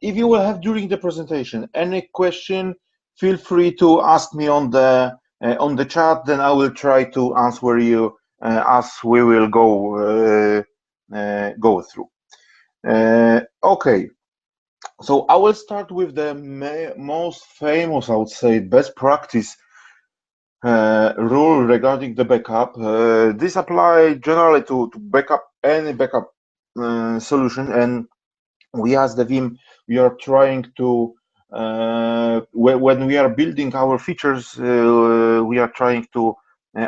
if you will have during the presentation any question, feel free to ask me on the chat. Then I will try to answer you as we will go through. Okay, so I will start with the most famous, I would say, best practice rule regarding the backup. This applies generally to backup any backup solution, and we as the Veeam, we are trying to when we are building our features, we are trying to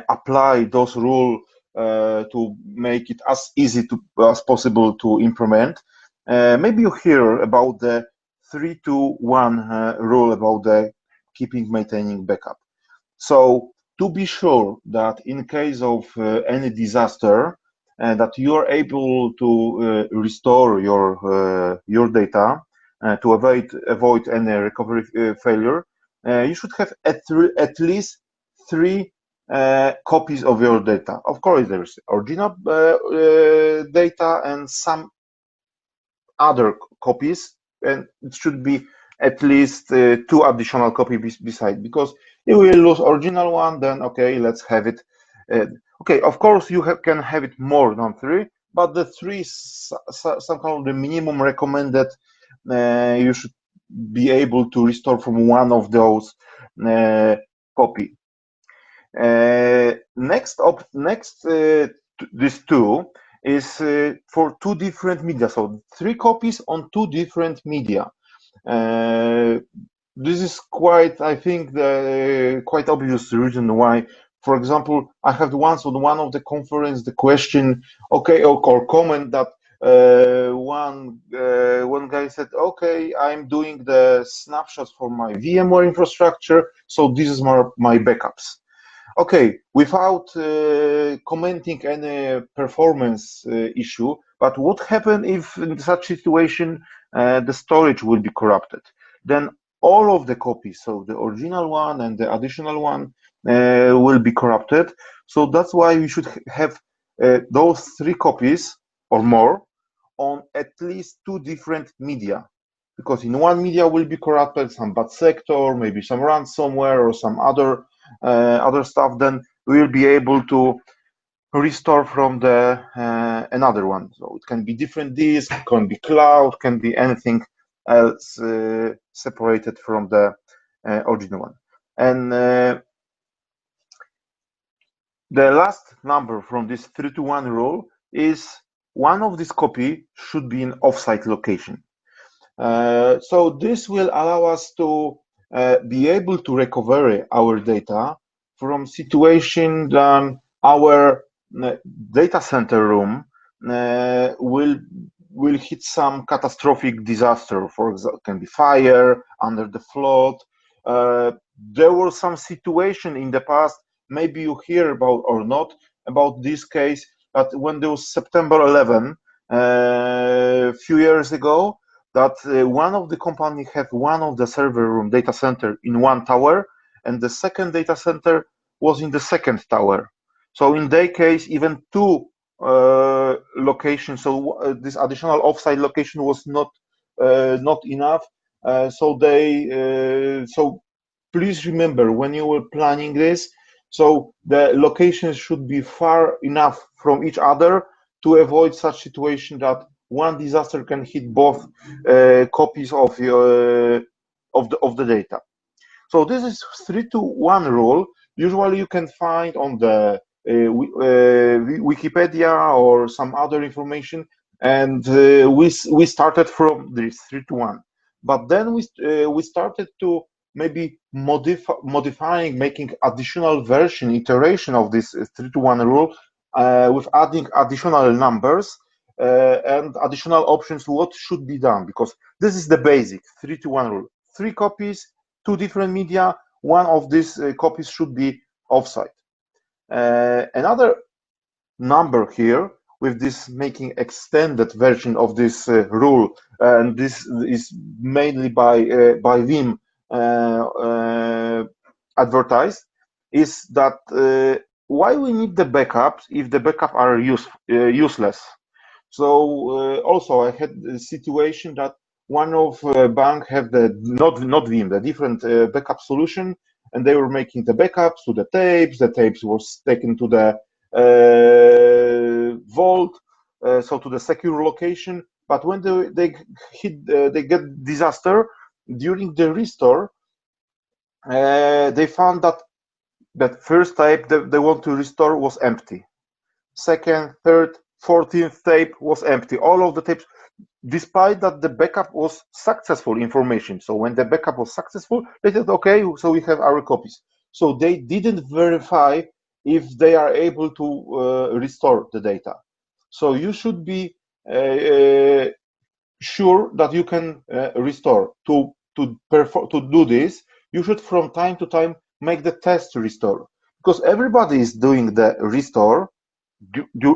apply those rules to make it as easy as possible to implement. Maybe you hear about the 3-2-1 rule about the maintaining backup. So to be sure that in case of any disaster, that you are able to restore your data to avoid any recovery failure, you should have at least 3 copies of your data. Of course, there's original data and some other copies, and it should be at least 2 additional copies beside, because if we lose original one, then okay, let's have it. Okay, of course you can have it more than 3, but the 3 is somehow the minimum recommended. You should be able to restore from one of those copy. Next, this 2 is for 2 different media, so 3 copies on 2 different media. This is quite, I think, the quite obvious reason why. For example, I had once on one of the conference the question, okay, or comment that one guy said, okay, I'm doing the snapshots for my VMware infrastructure, so this is my backups. Okay, without commenting any performance issue, but what happens if in such situation the storage will be corrupted? Then all of the copies, so the original one and the additional one, will be corrupted. So that's why we should have those 3 copies or more on at least 2 different media, because in one media will be corrupted, some bad sector, maybe some ransomware or some other stuff. Then we will be able to restore from the another one. So it can be different disk, can be cloud, can be anything else separated from the original one. And the last number from this 3-2-1 rule is one of this copy should be in offsite location. So this will allow us to be able to recover our data from situation that our data center room will hit some catastrophic disaster. For example, can be fire, under the flood. There was some situation in the past, maybe you hear about or not about this case, that when there was September 11 a few years ago, that one of the company had one of the server room data center in one tower, and the second data center was in the second tower. So in their case, even 2 locations. So this additional offsite location was not enough. So please remember when you were planning this. So the locations should be far enough from each other to avoid such situation that one disaster can hit both copies of the data. So this is 3-2-1 rule. Usually you can find on the Wikipedia or some other information, and we started from this 3-2-1. But then we started to maybe modifying, making additional version, iteration of this 3-2-1 rule with adding additional numbers and additional options what should be done, because this is the basic 3-2-1 rule. 3 copies, 2 different media, one of these copies should be offsite. Another number here with this making extended version of this rule, and this is mainly by Veeam advertised, is that why we need the backups if the backups are useless. So also I had a situation that one of bank have the not Veeam, the different backup solution, and they were making the backups to the tapes. The tapes was taken to the vault, so to the secure location. But when they get disaster during the restore, they found that that first tape that they want to restore was empty. Second, third, 14th tape was empty. All of the tapes, despite that the backup was successful information. So when the backup was successful, they said, okay, so we have our copies. So they didn't verify if they are able to restore the data. So you should be sure that you can restore. To do this, you should from time to time make the test restore, because everybody is doing the restore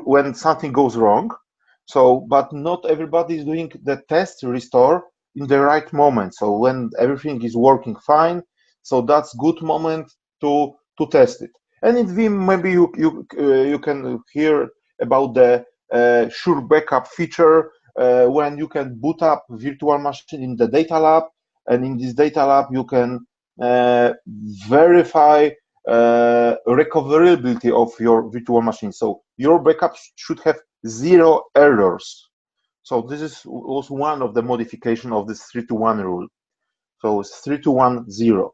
when something goes wrong. So, but not everybody is doing the test restore in the right moment. So when everything is working fine, so that's good moment to test it. And in Veeam, maybe you can hear about the sure backup feature, when you can boot up virtual machine in the data lab, and in this data lab you can verify recoverability of your virtual machine. So your backup should have 0 errors. So this is also one of the modification of this 3-to-1 rule. So it's 3-to-1-0.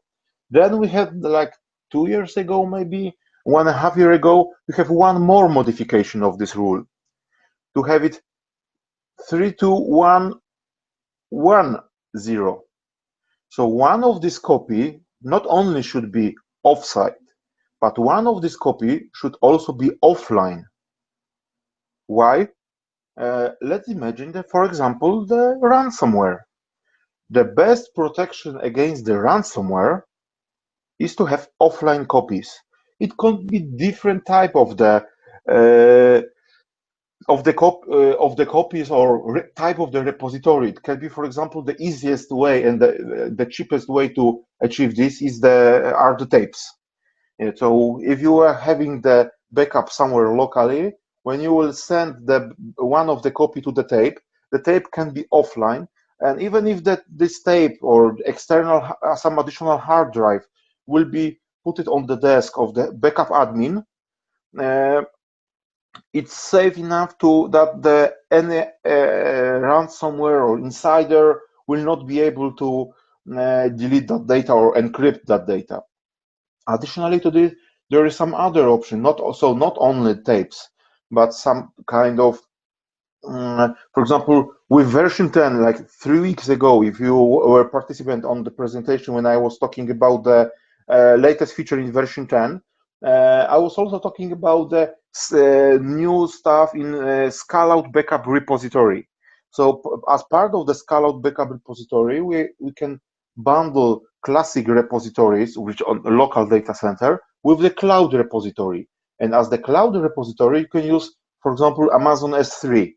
Then we had, like 2 years ago, maybe 1.5 years ago, we have one more modification of this rule to have it 3-to-1-1-0. So one of this copy not only should be offsite, but one of this copy should also be offline. Why? Let's imagine that, for example, the ransomware. The best protection against the ransomware is to have offline copies. It could be different type of the copies or type of the repository. It can be, for example, the easiest way and the cheapest way to achieve this are the tapes. So if you are having the backup somewhere locally, when you will send one of the copy to the tape can be offline, and even if this tape or external some additional hard drive will be put it on the desk of the backup admin, it's safe enough that any ransomware or insider will not be able to delete that data or encrypt that data. Additionally to this, there is some other option, not only tapes, but some kind of, for example, with version 10, like 3 weeks ago, if you were a participant on the presentation when I was talking about the latest feature in version 10, I was also talking about the new stuff in scale-out backup repository. So as part of the scale-out backup repository, we can bundle classic repositories, which on a local data center, with the cloud repository. And as the cloud repository, you can use, for example, Amazon S3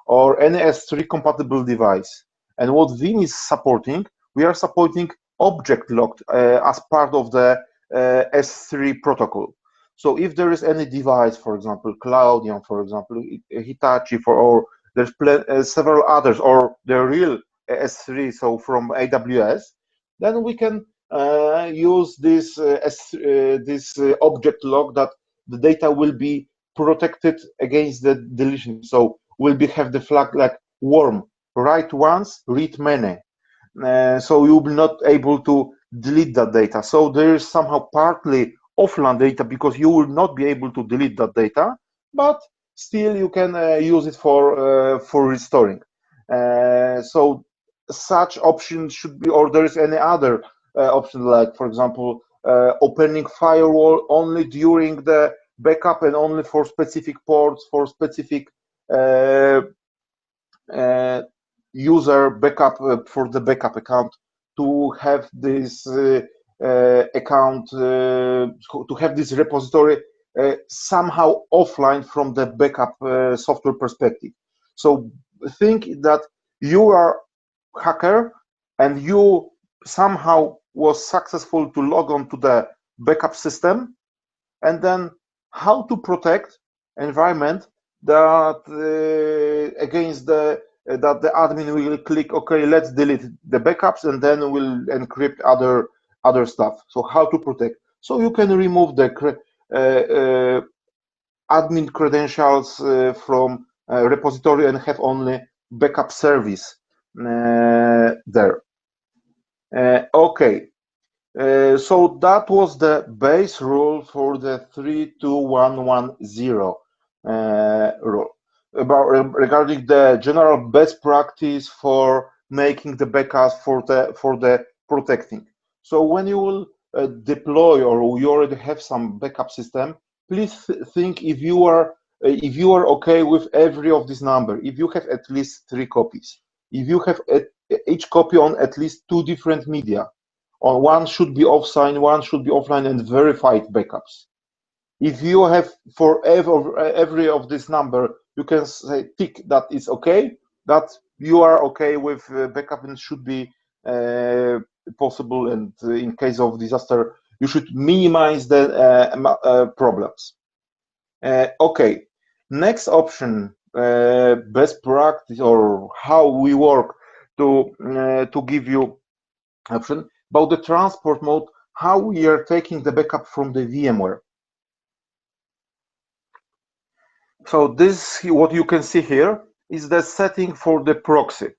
or any S3 compatible device. And what Veeam is supporting, we are supporting object locked as part of the S3 protocol. So if there is any device, for example, Cloudian, for example, Hitachi, or there's several others, or the real S3, so from AWS, then we can use this object lock that the data will be protected against the deletion. So will have the flag like worm, write once, read many. So you will be not able to delete that data. So there is somehow partly offline data because you will not be able to delete that data, but still you can use it for restoring. So such option should be, or there is any other option, like for example, opening firewall only during the backup and only for specific ports, for specific user backup for the backup account, to have this account, to have this repository somehow offline from the backup software perspective. So think that you are hacker and you somehow was successful to log on to the backup system, and then how to protect environment that against the that the admin will click, okay, let's delete the backups, and then we'll encrypt other stuff. So how to protect? So you can remove the admin credentials from repository and have only backup service there. Okay, so that was the base rule for the 32110 rule regarding the general best practice for making the backups for the protecting. So when you will deploy, or you already have some backup system, please think if you are okay with every of this number. If you have at least 3 copies, if you have each copy on at least 2 different media, or one should be offline, one should be offline, and verified backups. If you have for every of this number, you can say tick that is okay, that you are okay with backup and should be possible, and in case of disaster, you should minimize the problems. Okay, next option, best practice, or how we work to give you option about the transport mode, how we are taking the backup from the VMware. So this, what you can see here, is the setting for the proxy.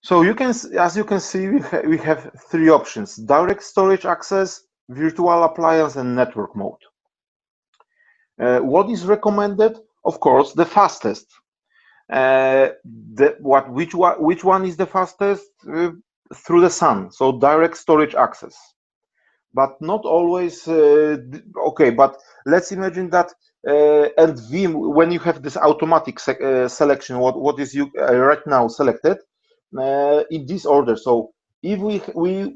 So you can, as you can see, we have 3 options: direct storage access, virtual appliance, and network mode. What is recommended? Of course, the fastest. Which one is the fastest? Through the sun, so direct storage access. But not always. Okay, but let's imagine that and Veeam, when you have this automatic selection, what is you right now selected in this order. So if we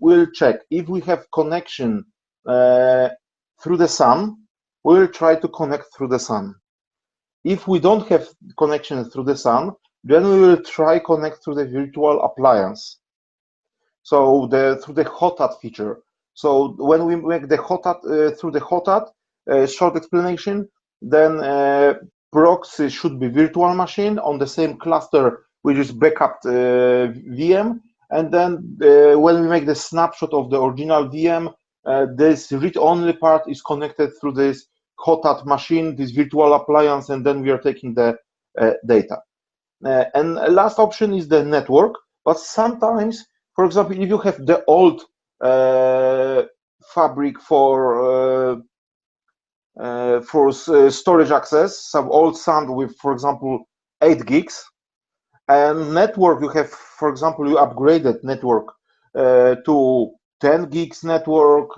will check if we have connection through the sun, we will try to connect through the sun. If we don't have connection through the sun, then we will try connect through the virtual appliance. So through the HOTAT feature. So when we make the HOTAT through the HOTAT, short explanation, then proxy should be virtual machine on the same cluster which is backup VM, and then when we make the snapshot of the original VM, this read-only part is connected through this HOTAT machine, this virtual appliance, and then we are taking the data. And last option is the network, but sometimes, for example, if you have the old fabric for storage access, some old SAN with, for example, 8 gigs, and network, you have, for example, you upgraded network to 10 gigs network,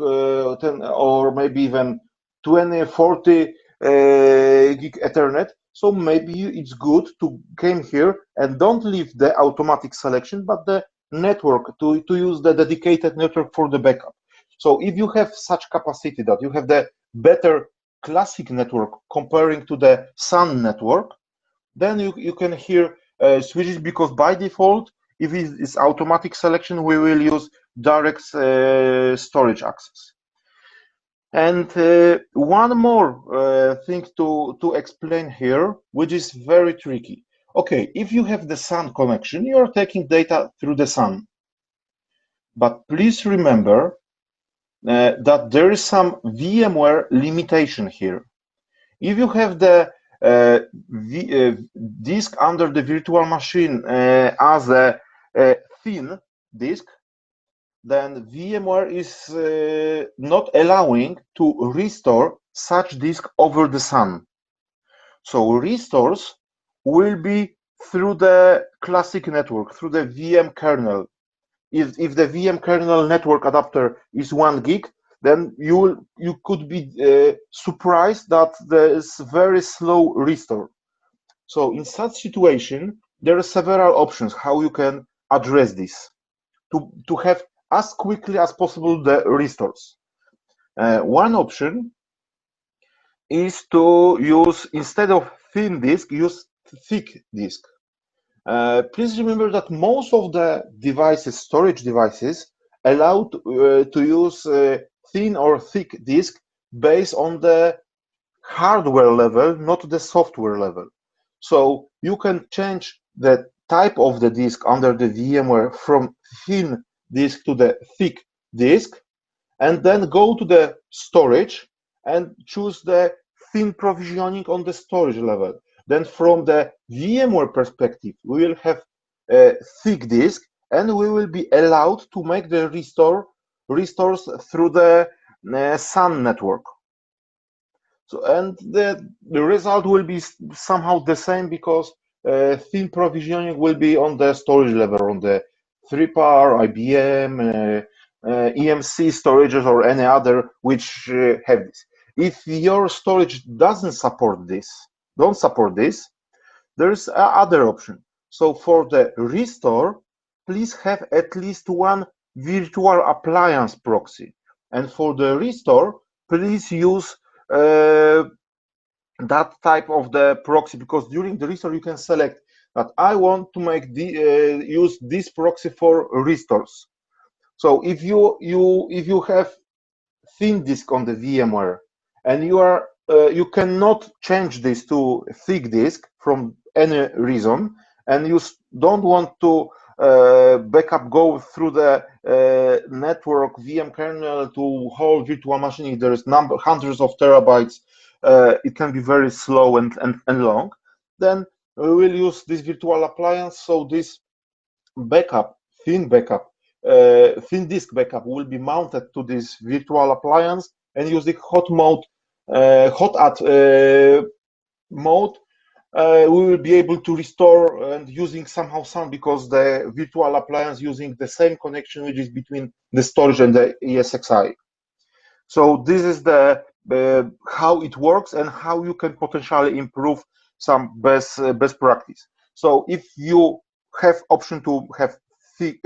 10, or maybe even 20, 40 gig Ethernet. So maybe it's good to come here and don't leave the automatic selection, but the network, to use the dedicated network for the backup. So if you have such capacity that you have the better classic network comparing to the SAN network, then you can here switch it, because by default, if it is automatic selection, we will use direct storage access. And one more thing to explain here, which is very tricky. Okay, if you have the SAN connection, you are taking data through the SAN. But please remember that there is some VMware limitation here. If you have the disk under the virtual machine as a thin disk, then VMware is not allowing to restore such disk over the SAN. So restores will be through the classic network, through the VM kernel. If the VM kernel network adapter is 1 gig, then you could be surprised that there is very slow restore. So in such situation, there are several options how you can address this to have as quickly as possible the restores. One option is to use, instead of thin disk, use thick disk. Please remember that most of the devices, storage devices, allow to use thin or thick disk based on the hardware level, not the software level. So you can change the type of the disk under the VMware from thin disk to the thick disk, and then go to the storage and choose the thin provisioning on the storage level. Then from the VMware perspective, we will have a thick disk, and we will be allowed to make the restores through the SAN network. So, and the result will be somehow the same, because thin provisioning will be on the storage level, on the 3PAR, IBM, EMC storages, or any other which have this. If your storage doesn't support this, there's other option. So for the restore, please have at least one virtual appliance proxy. And for the restore, please use that type of the proxy, because during the restore you can select that I want to make the use this proxy for restores. So if you have thin disk on the VMware, and you cannot change this to thick disk from any reason, and you don't want to backup go through the network VM kernel to whole virtual machine, if there is hundreds of terabytes, it can be very slow and long, then we will use this virtual appliance. So this backup, thin disk backup will be mounted to this virtual appliance, and use the hot add mode. We will be able to restore and using somehow SAN, because the virtual appliance using the same connection which is between the storage and the ESXi. So this is the how it works and how you can potentially improve some best practice. So if you have option to have thick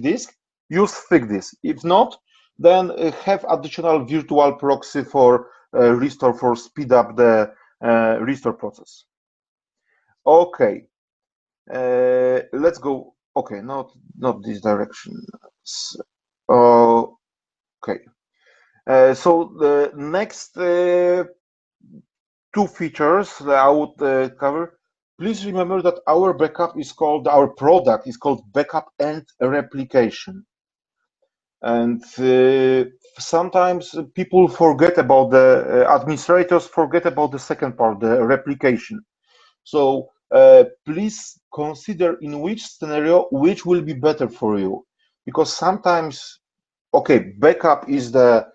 disk, use thick disk. If not, then have additional virtual proxy for restore, for speed up the restore process. Okay, let's go. Okay, not this direction. Okay, so the next two features that I would cover. Please remember that our product is called Backup and Replication. And sometimes people forget about administrators forget about the second part, the replication. So please consider in which scenario which will be better for you, because sometimes, okay, backup is the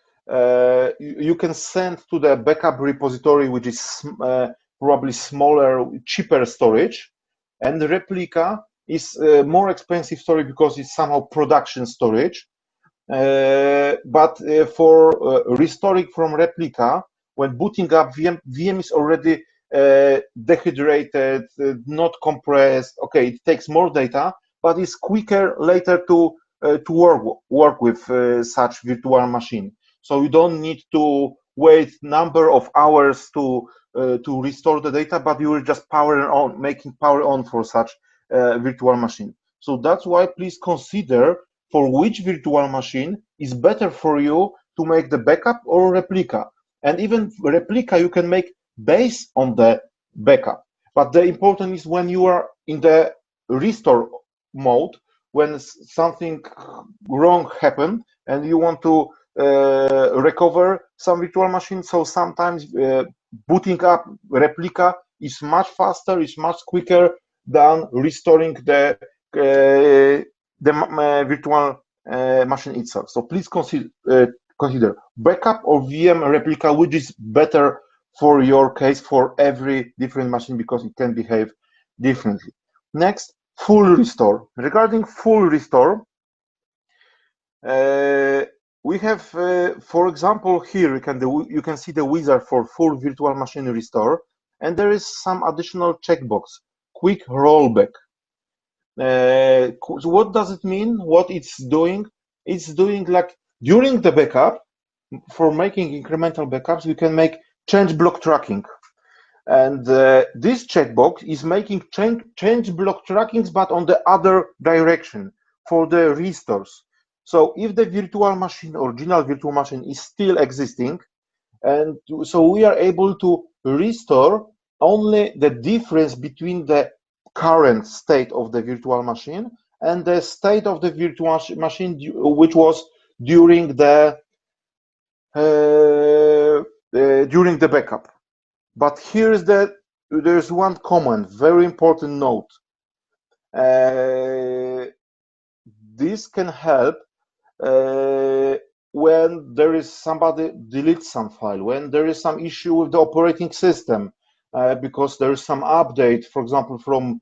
you can send to the backup repository, which is probably smaller, cheaper storage, and the replica is more expensive storage because it's somehow production storage. But for restoring from replica, when booting up VM is already dehydrated, not compressed. Okay, it takes more data, but it's quicker later to work with such virtual machine. So you don't need to wait number of hours to restore the data, but you will just making power on for such virtual machine. So that's why please consider for which virtual machine is better for you to make the backup or replica. And even replica you can make based on the backup. But the important is when you are in the restore mode, when something wrong happened and you want to recover some virtual machine. So sometimes booting up replica is much faster, is much quicker than restoring the virtual machine itself. So please consider backup or VM replica, which is better for your case for every different machine, because it can behave differently. Next, full restore. Regarding full restore, we have, for example, here you can see the wizard for full virtual machine restore, and there is some additional checkbox, quick rollback. So what does it mean? What it's doing? It's doing like during the backup, for making incremental backups, we can make change block tracking. And this checkbox is making change block trackings, but on the other direction for the restores. So if the virtual machine, original virtual machine, is still existing, and so we are able to restore only the difference between the current state of the virtual machine and the state of the virtual machine which was during the backup. But there's one comment, very important note. This can help when there is somebody deletes some file, when there is some issue with the operating system, because there is some update, for example, from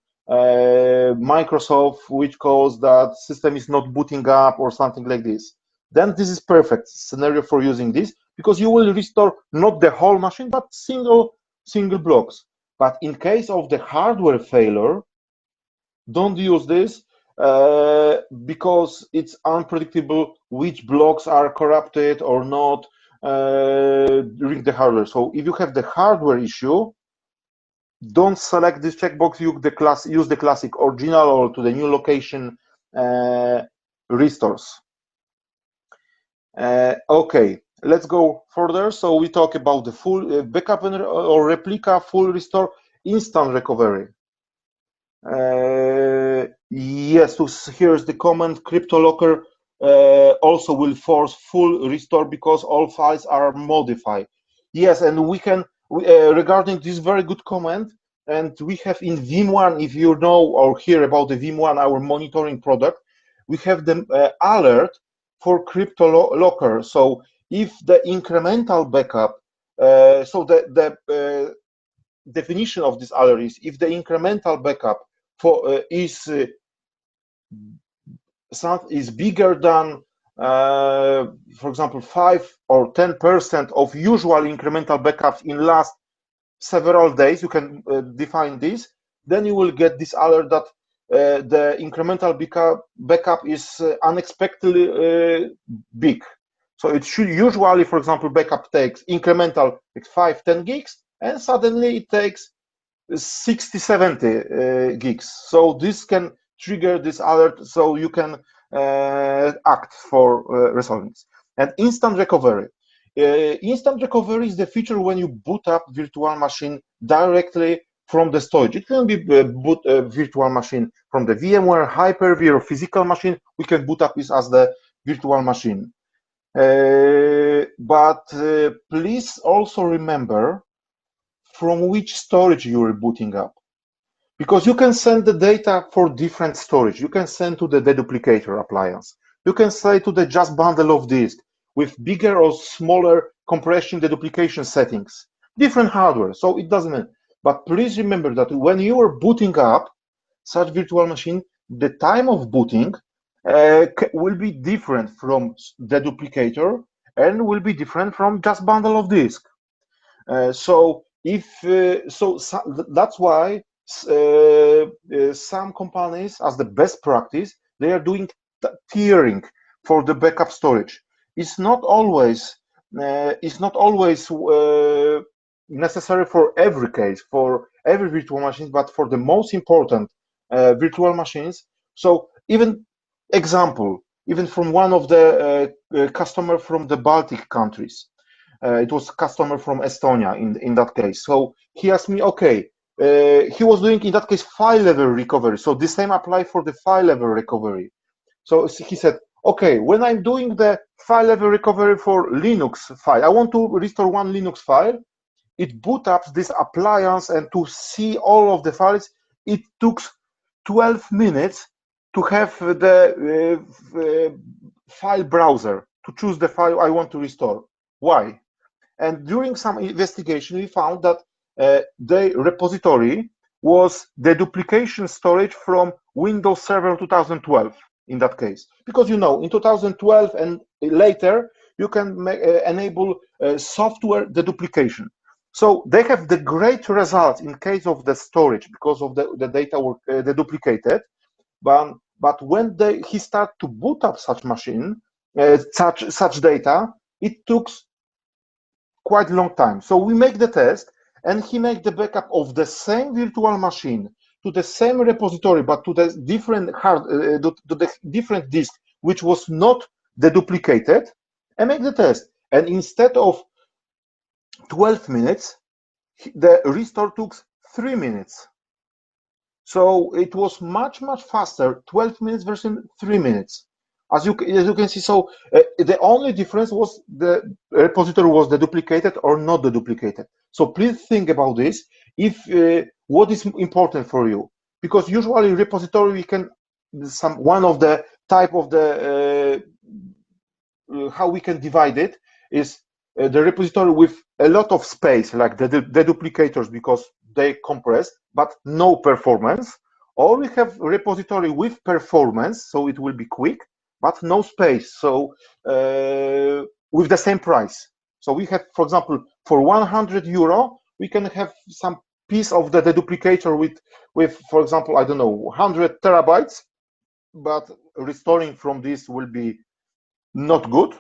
Microsoft, which calls that system is not booting up or something like this. Then this is perfect scenario for using this, because you will restore not the whole machine, but single blocks. But in case of the hardware failure, don't use this because it's unpredictable which blocks are corrupted or not during the hardware. So if you have the hardware issue, don't select this checkbox, use the classic original or to the new location restores. Okay, let's go further. So we talk about the full backup or replica, full restore, instant recovery. Yes, so here's the comment, CryptoLocker also will force full restore because all files are modified. Yes, and we can, regarding this very good comment, and we have in Veeam 1, if you know or hear about the Veeam 1, our monitoring product, we have the alert for CryptoLocker. So if the incremental backup, so the definition of this alert is if the incremental backup is bigger than, for example, 5 or 10% of usual incremental backups in last several days, you can define this, then you will get this alert that the incremental backup is unexpectedly big. So it should usually, for example, backup takes incremental like 5-10 gigs, and suddenly it takes 60-70 gigs. So this can trigger this alert, so you can act for resolving this. And instant recovery. Instant recovery is the feature when you boot up virtual machine directly from the storage. It can be boot virtual machine from the VMware, Hyper-V, or physical machine. We can boot up this as the virtual machine. But please also remember from which storage you are booting up, because you can send the data for different storage. You can send to the deduplicator appliance. You can say to the just bundle of disk with bigger or smaller compression deduplication settings, different hardware. So it doesn't matter. But please remember that when you are booting up such virtual machine, the time of booting will be different from deduplicator and will be different from just bundle of disk. So that's why some companies, as the best practice, they are doing tiering for the backup storage. It's not always necessary for every case, for every virtual machine, but for the most important virtual machines. So even from one of the customer from the Baltic countries. It was a customer from Estonia in that case. So he asked me, okay, he was doing in that case file level recovery. So the same apply for the file level recovery. So he said, okay, when I'm doing the file level recovery for Linux file, I want to restore one Linux file. It boot up this appliance, and to see all of the files, it took 12 minutes to have the file browser to choose the file I want to restore. Why? And during some investigation, we found that the repository was the duplication storage from Windows Server 2012 in that case. Because, you know, in 2012 and later, you can enable software deduplication. So they have the great results in case of the storage because of the data were deduplicated. But when he started to boot up such machine, such data, it took quite a long time. So we make the test, and he made the backup of the same virtual machine to the same repository, but to the different different disk, which was not deduplicated, and make the test. And instead of 12 minutes, the restore took 3 minutes. So it was much faster, 12 minutes versus 3 minutes. As you can see, so the only difference was the repository was deduplicated or not deduplicated. So please think about this. If what is important for you, because usually repository we can one of the type of the how we can divide it is the repository with a lot of space, like the deduplicators, because they compress, but no performance. Or we have repository with performance, so it will be quick, but no space, so with the same price. So we have, for example, for €100, we can have some piece of the deduplicator with, for example, I don't know, 100 terabytes, but restoring from this will be not good.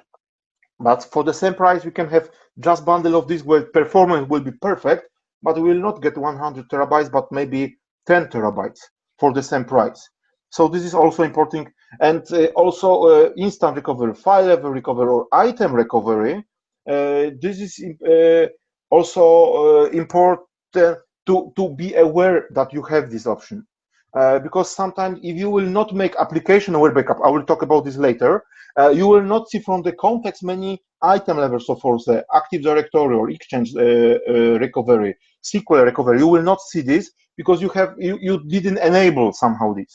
But for the same price, we can have just bundle of this where performance will be perfect, but we will not get 100 terabytes, but maybe 10 terabytes for the same price. So this is also important. And also instant recovery, file level recovery, or item recovery. This is also important to be aware that you have this option. Because sometimes if you will not make application aware backup, I will talk about this later, you will not see from the context many item levels, so for the Active Directory or Exchange recovery, SQL recovery. You will not see this because you didn't enable somehow this.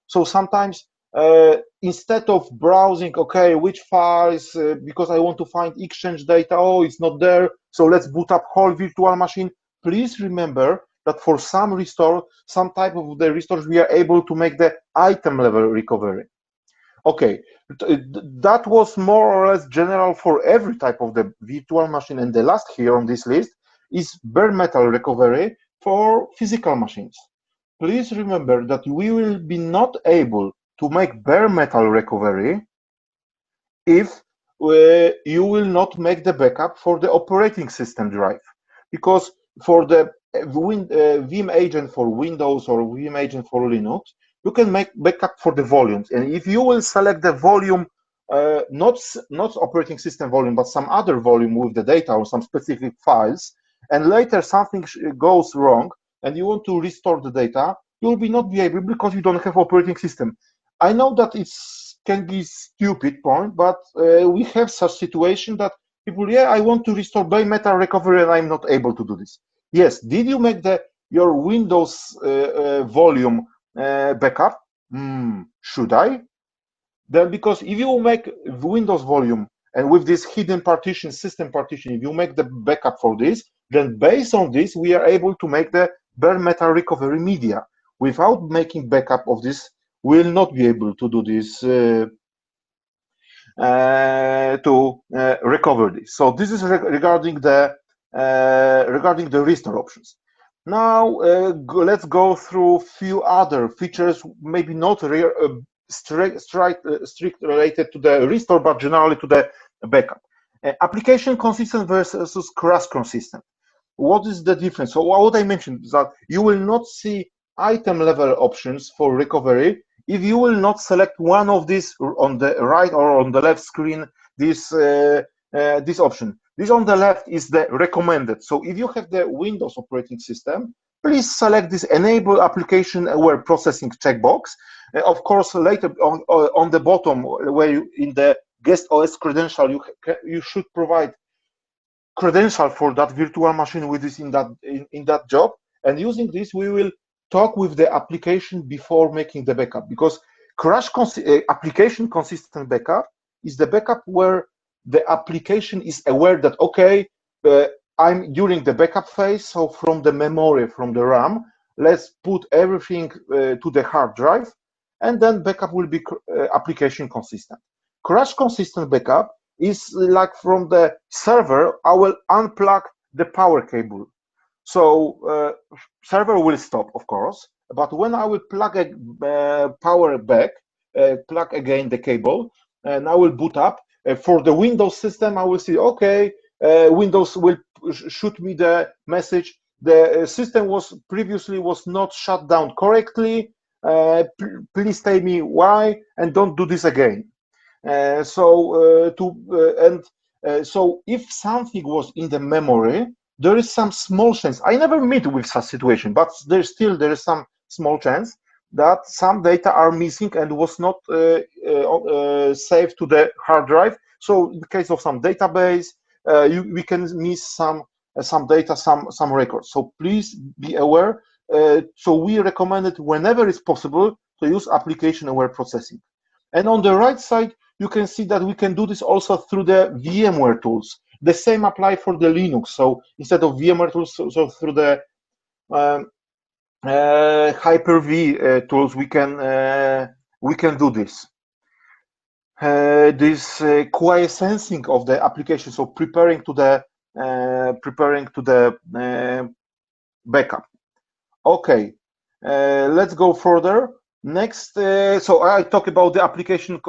So sometimes instead of browsing, okay, which files, because I want to find Exchange data, oh, it's not there, so let's boot up whole virtual machine. Please remember that for some restore, some type of the restores, we are able to make the item level recovery. Okay, that was more or less general for every type of the virtual machine. And the last here on this list is bare metal recovery for physical machines. Please remember that we will be not able to make bare metal recovery if you will not make the backup for the operating system drive. Because for the Veeam agent for Windows or Veeam agent for Linux, you can make backup for the volumes. And if you will select the volume, not operating system volume, but some other volume with the data or some specific files, and later something goes wrong, and you want to restore the data, you will not be able because you don't have operating system. I know that it can be stupid point, but we have such situation that people, yeah, I want to restore bare metal recovery and I'm not able to do this. Yes, did you make your Windows volume backup? Should I? Then, because if you make Windows volume and with this hidden partition, system partition, if you make the backup for this, then based on this, we are able to make the bare metal recovery media. Without making backup of this, we will not be able to do this to recover this. So this is regarding the restore options. Now let's go through a few other features, maybe not strict related to the restore, but generally to the backup. Application consistent versus crash consistent. What is the difference? So what I mentioned is that you will not see item level options for recovery if you will not select one of these on the right or on the left screen, this option. This on the left is the recommended. So if you have the Windows operating system, please select this enable application aware processing checkbox. Of course, later on the bottom, where you, in the guest OS credential, you should provide credential for that virtual machine with this in that job. And using this, we will talk with the application before making the backup, because application consistent backup is the backup where the application is aware that, okay, I'm during the backup phase, so from the memory, from the RAM, let's put everything to the hard drive, and then backup will be application consistent. Crash consistent backup is like from the server, I will unplug the power cable. So server will stop, of course, but when I will plug a power back, plug again the cable, and I will boot up, for the Windows system, I will see, okay, Windows will shoot me the message, the system previously was not shut down correctly, please tell me why, and don't do this again. So if something was in the memory, there is some small chance. I never meet with such situation, but there is some small chance that some data are missing and was not saved to the hard drive. So in the case of some database, we can miss some data, some records. So please be aware. So we recommend it whenever it's possible to use application-aware processing. And on the right side, you can see that we can do this also through the VMware tools. The same apply for the Linux. So instead of VMware tools, so through the Hyper-V tools, we can do this. This quiescing of the application, so preparing to the backup. Okay, let's go further. Next, so I talk about the application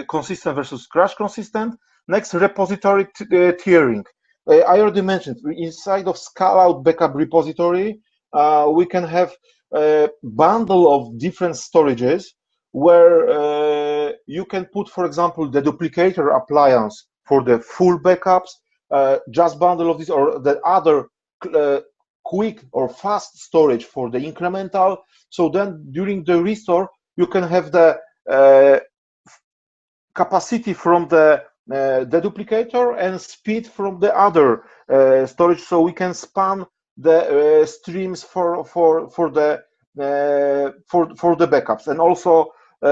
consistent versus crash consistent. Next, repository tiering. I already mentioned inside of scale-out backup repository, we can have a bundle of different storages where you can put, for example, the duplicator appliance for the full backups, just bundle of this, or the other quick or fast storage for the incremental. So then during the restore, you can have the capacity from the duplicator and speed from the other storage, so we can span the streams for the backups, and also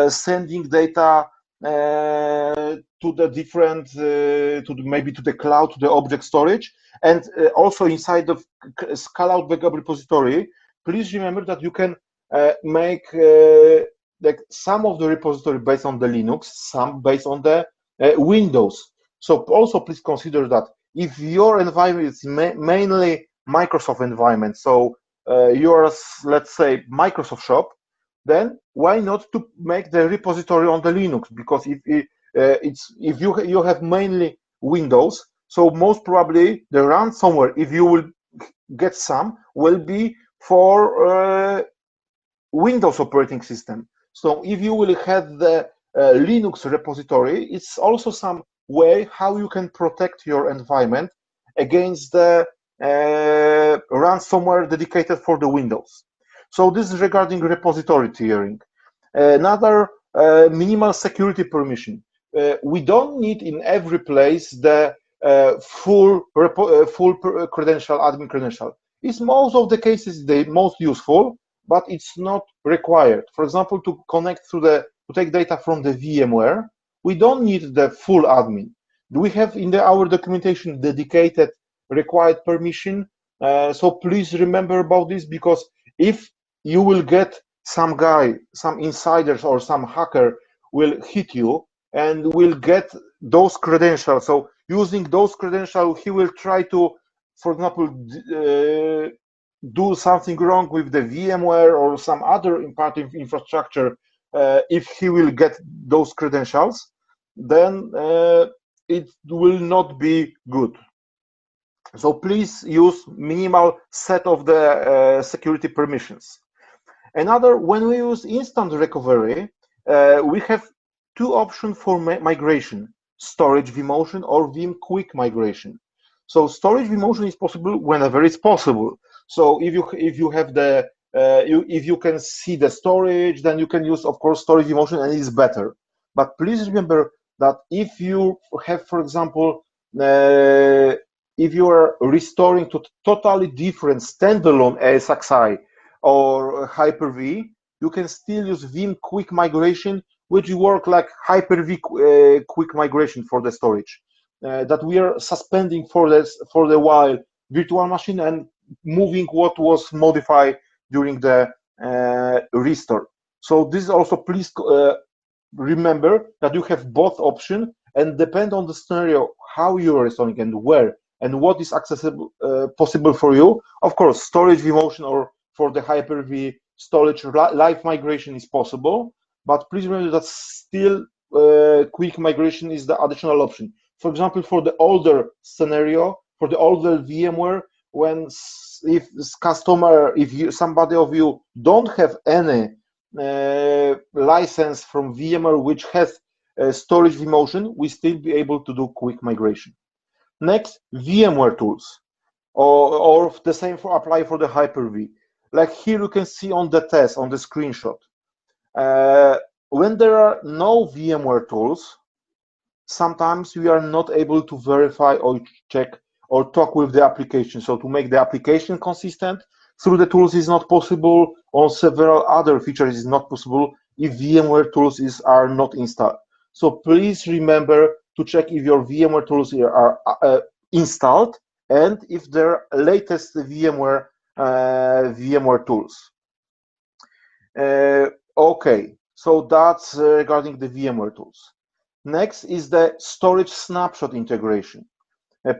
sending data to the different maybe to the cloud, to the object storage. And also inside of scale-out backup repository, please remember that you can make like some of the repository based on the Linux, some based on the Windows. So also please consider that if your environment is mainly Microsoft environment, so yours, let's say Microsoft shop, then why not to make the repository on the Linux? Because if you have mainly Windows, so most probably the ransomware, if you will get some, will be for Windows operating system. So if you will have the Linux repository, it's also some way how you can protect your environment against the ransomware dedicated for the Windows. So this is regarding repository tiering. Another minimal security permission. We don't need in every place the full credential, admin credential. It's most of the cases the most useful, but it's not required. For example, to connect to take data from the VMware, we don't need the full admin. We have in our documentation dedicated required permission. So please remember about this, because if you will get some guy, some insiders or some hacker will hit you and will get those credentials. So using those credentials, he will try to, for example, do something wrong with the VMware or some other important infrastructure. If he will get those credentials, then it will not be good. So please use minimal set of the security permissions. Another, when we use instant recovery, we have two options for migration: storage vMotion or Veeam quick migration. So storage vMotion is possible whenever it's possible. So if you have the if you can see the storage, then you can use, of course, storage vMotion, and it's better. But please remember that if you have, for example, if you are restoring to totally different standalone ASXI or Hyper-V, you can still use Veeam quick migration, which work like Hyper-V quick migration for the storage. That we are suspending for the while virtual machine and moving what was modified during the restore. So this is also, please remember that you have both options, and depend on the scenario how you are restoring and where and what is accessible possible for you. Of course, storage vMotion or for the Hyper-V storage live migration is possible, but please remember that still quick migration is the additional option. For example, for the older scenario, for the older VMware, when if somebody of you don't have any license from VMware which has storage vMotion, we still be able to do quick migration. Next, VMware tools, or the same apply for the Hyper-V. like here you can see on the test, on the screenshot. When there are no VMware tools, sometimes we are not able to verify or check or talk with the application. So to make the application consistent through the tools is not possible, or several other features is not possible if VMware tools are not installed. So please remember to check if your VMware tools are installed and if they're latest VMware tools. Okay, so that's regarding the VMware tools. Next is the storage snapshot integration.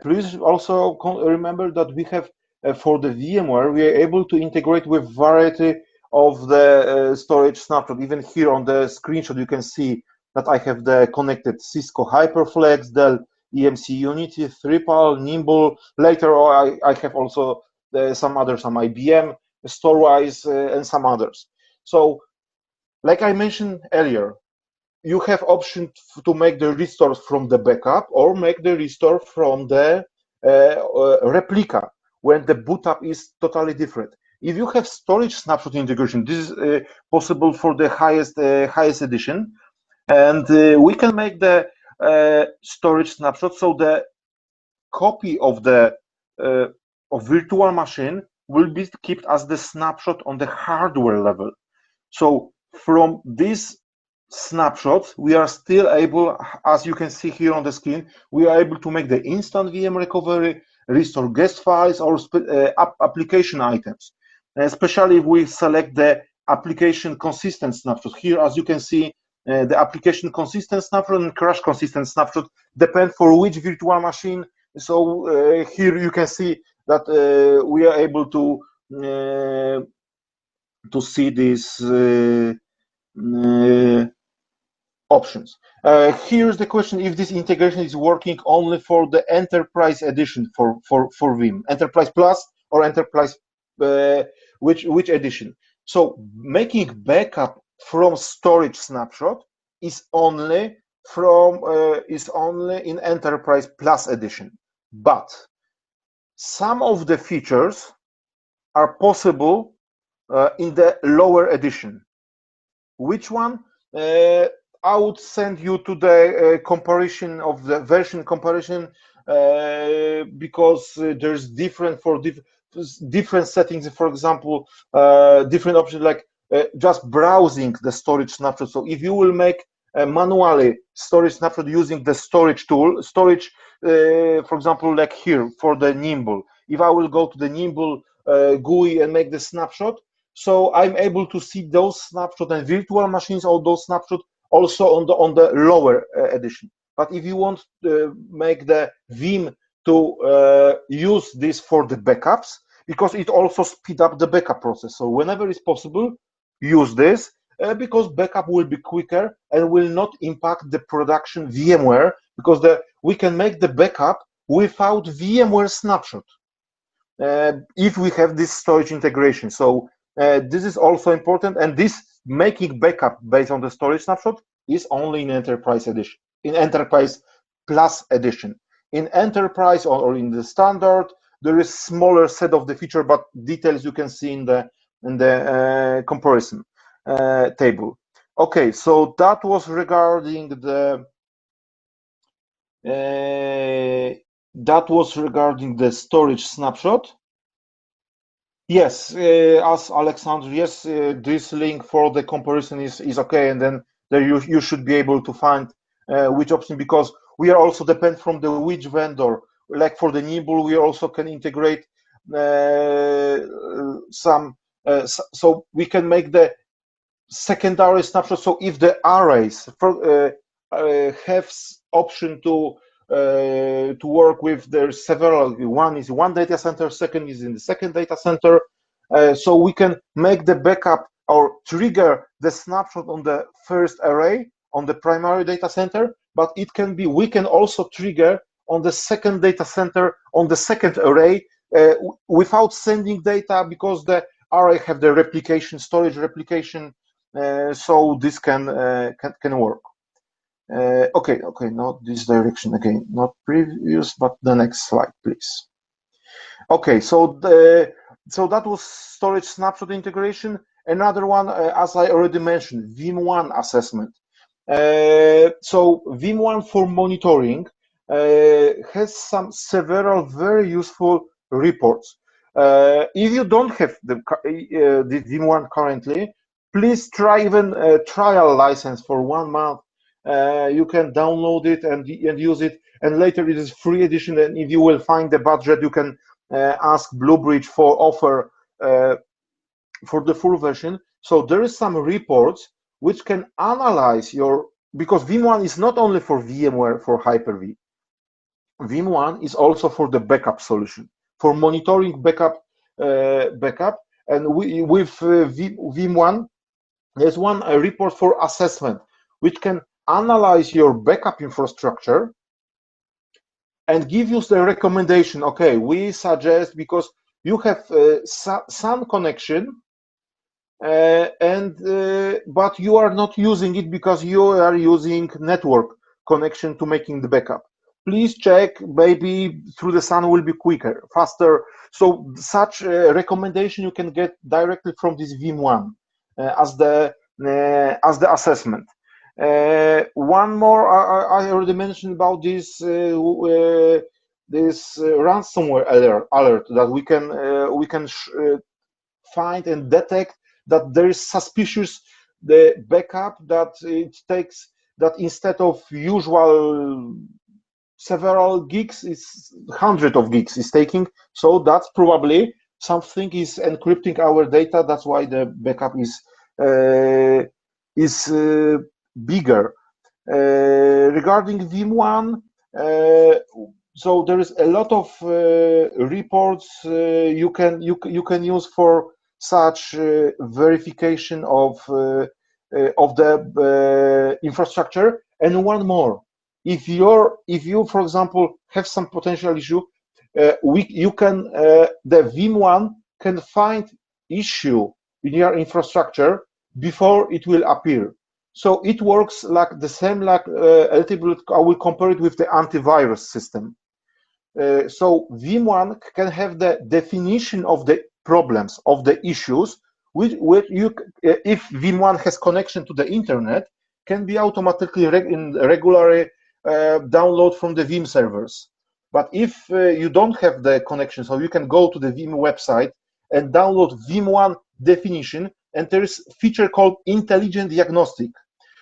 Please also remember that we have, for the VMware, we are able to integrate with variety of the storage snapshot. Even here on the screenshot, you can see that I have the connected Cisco HyperFlex, Dell EMC Unity, Drupal, Nimble. Later on, I have also some IBM, Storewise, and some others. So, like I mentioned earlier, you have option to make the restore from the backup or make the restore from the replica when the boot up is totally different. If you have storage snapshot integration, this is possible for the highest edition, and we can make the storage snapshot so the copy of the virtual machine will be kept as the snapshot on the hardware level. So from this snapshots, we are still able, as you can see here on the screen, we are able to make the instant VM recovery, restore guest files or application items, especially if we select the application consistent snapshot. Here, as you can see, the application consistent snapshot and crash consistent snapshot depend for which virtual machine. So here you can see that we are able to see these options. Here's the question: if this integration is working only for the Enterprise edition for Veeam, Enterprise Plus or Enterprise, which edition? So making backup from storage snapshot is only in Enterprise Plus edition, but some of the features are possible in the lower edition. Which one? I would send you to the comparison of the version comparison because there's different for different settings. For example, different options like just browsing the storage snapshot. So if you will make manually storage snapshot using the storage tool, for example, like here for the Nimble. If I will go to the Nimble GUI and make the snapshot, so I'm able to see those snapshots and virtual machines, all those snapshots also on the lower edition. But if you want to make the Veeam to use this for the backups, because it also speed up the backup process. So whenever it's possible, use this because backup will be quicker and will not impact the production VMware, because we can make the backup without VMware snapshot if we have this storage integration. So this is also important, and this making backup based on the storage snapshot is only in Enterprise edition, in Enterprise Plus edition. In Enterprise or in the standard, there is smaller set of the feature, but details you can see in the comparison table. Okay, so that was regarding the storage snapshot. Yes, as Alexander, yes, this link for the comparison is okay, and then there you should be able to find which option, because we are also depend from the which vendor. Like for the Nimble, we also can integrate some, so we can make the secondary snapshot. So if the arrays have option to work with, there's several. One is one data center, second is in the second data center. So we can make the backup or trigger the snapshot on the first array on the primary data center, but it can be, we can also trigger on the second data center on the second array without sending data, because the array have the replication, storage replication. So this can work. Okay, not this direction again, not previous, but the next slide, please. Okay, so So that was storage snapshot integration. Another one, as I already mentioned, Veeam assessment. So Veeam for monitoring has several very useful reports. If you don't have the Veeam currently, please try even a trial license for 1 month. You can download it and use it, and later it is free edition. And if you will find the budget, you can ask Bluebridge for offer for the full version. So there is some reports which can analyze your, because Veeam is not only for VMware for Hyper-V. Veeam is also for the backup solution, for monitoring backup. And with Veeam, there's one report for assessment, which can analyze your backup infrastructure and give you the recommendation. Okay, we suggest, because you have some connection, but you are not using it because you are using network connection to making the backup. Please check, maybe through the sun will be quicker, faster. So such recommendation you can get directly from this Veeam as the assessment. One more, I already mentioned about this ransomware alert that we can find and detect that there is suspicious the backup, that it takes, that instead of usual several gigs, it's hundreds of gigs is taking. So that's probably something is encrypting our data. That's why the backup is bigger. Regarding Veeam, so there is a lot of reports you can use for such verification of the infrastructure. And one more, if you for example have some potential issue, the Veeam can find issue in your infrastructure before it will appear. So it works like the same, like a little bit, I will compare it with the antivirus system. So Veeam can have the definition of the problems, of the issues, which you, if Veeam has connection to the internet, can be automatically regularly download from the Veeam servers. But if you don't have the connection, so you can go to the Veeam website and download Veeam definition, and there is a feature called Intelligent Diagnostic.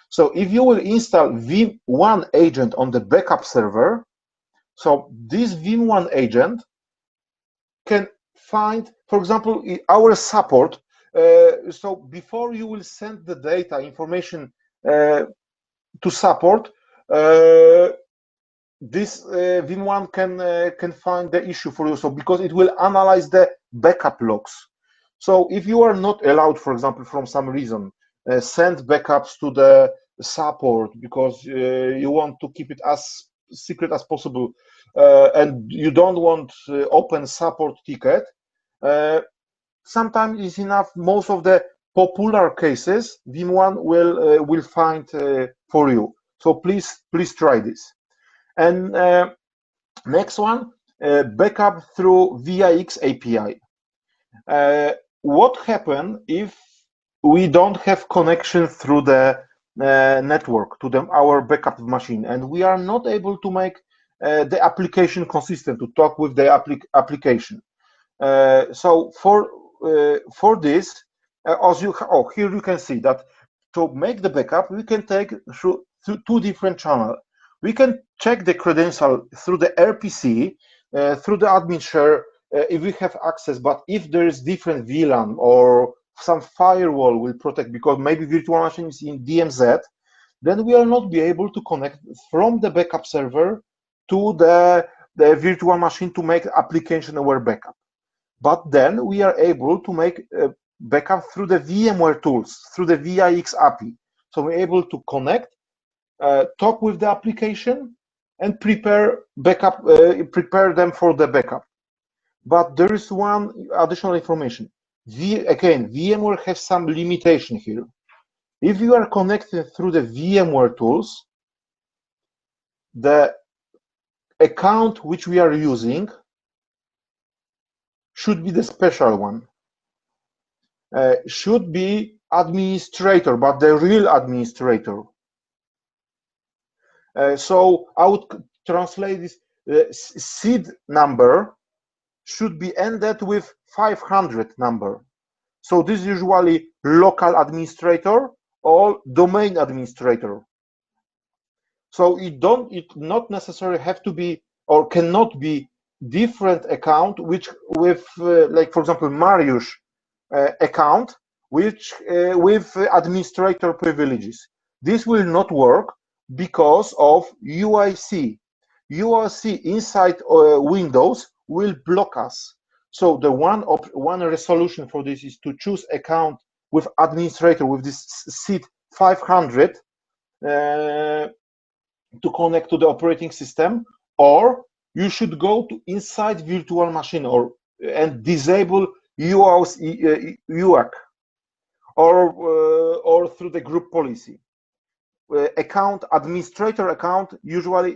So if you will install Veeam agent on the backup server, so this Veeam agent can find, for example, our support. So before you will send the data information to support, this Veeam can find the issue for you. So because it will analyze the backup logs. So if you are not allowed, for example, from some reason, send backups to the support because you want to keep it as secret as possible, and you don't want open support ticket, sometimes it's enough. Most of the popular cases, Veeam will find for you. So please try this. And next one, backup through Vix API. What happens if we don't have connection through the network to our backup machine, and we are not able to make the application consistent, to talk with the application? So for this, here you can see that to make the backup, we can take through two different channels. We can check the credential through the RPC, through the admin share, if we have access. But if there is different VLAN or some firewall will protect, because maybe virtual machine is in DMZ, then we will not be able to connect from the backup server to the virtual machine to make application aware backup. But then we are able to make a backup through the VMware tools, through the Vix Api. So we're able to connect, talk with the application, and prepare backup, prepare them for the backup. But there is one additional information. Again, VMware has some limitation here. If you are connected through the VMware tools, the account which we are using should be the special one. Should be administrator, but the real administrator. So I would translate this: seed number should be ended with 500 number. So this is usually local administrator or domain administrator. So it not necessarily have to be or cannot be different account which with like for example Mariusz account which with administrator privileges. This will not work because of UIC. UIC inside Windows will block us. So the one resolution for this is to choose account with administrator with this seed 500 to connect to the operating system, or you should go to inside virtual machine and disable UAC or through the group policy. Account administrator account usually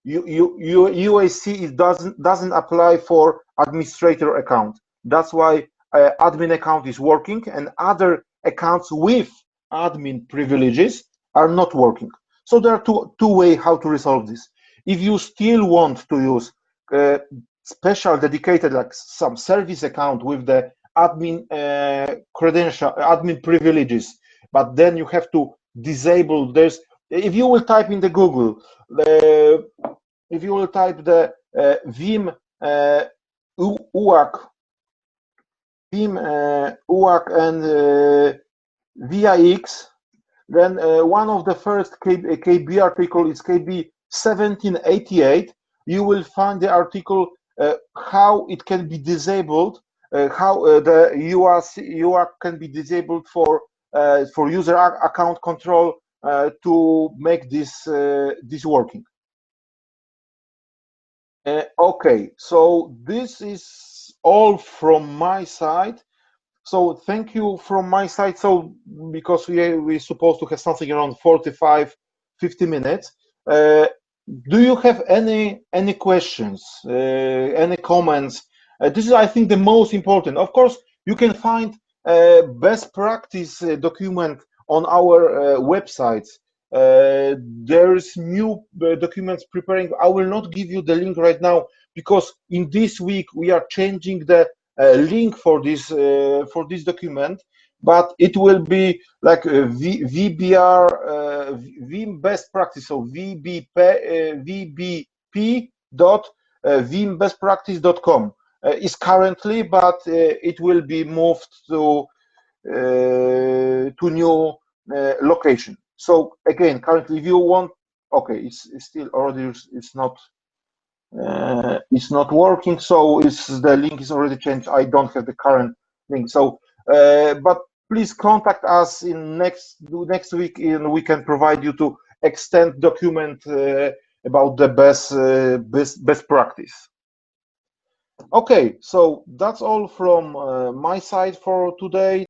UAC it doesn't apply for administrator account. That's why admin account is working and other accounts with admin privileges are not working. So there are two ways how to resolve this. If you still want to use special dedicated like some service account with the admin credential, admin privileges, but then you have to disable this. If you will type in the Google, if you will type the Veeam UAC, Veeam UAC and VIX, then one of the first KB article is KB 1788. You will find the article how it can be disabled, how the UAC can be disabled for user account control to make this working. Okay, so this is all from my side. So thank you from my side. So because we're supposed to have something around 45-50 minutes. Do you have any questions, any comments? This is, I think, the most important. Of course, you can find best practice document on our websites. There's new documents preparing. I will not give you the link right now because in this week we are changing the link for this document, but it will be like VBR Veeam best practice, so vbp.veeambestpractice.com is currently, but it will be moved to new location. So again, currently, if you want, okay, it's still already it's not working. So the link is already changed. I don't have the current link. So, but please contact us in next week, and we can provide you to extend document about the best practice. Okay, so that's all from my side for today.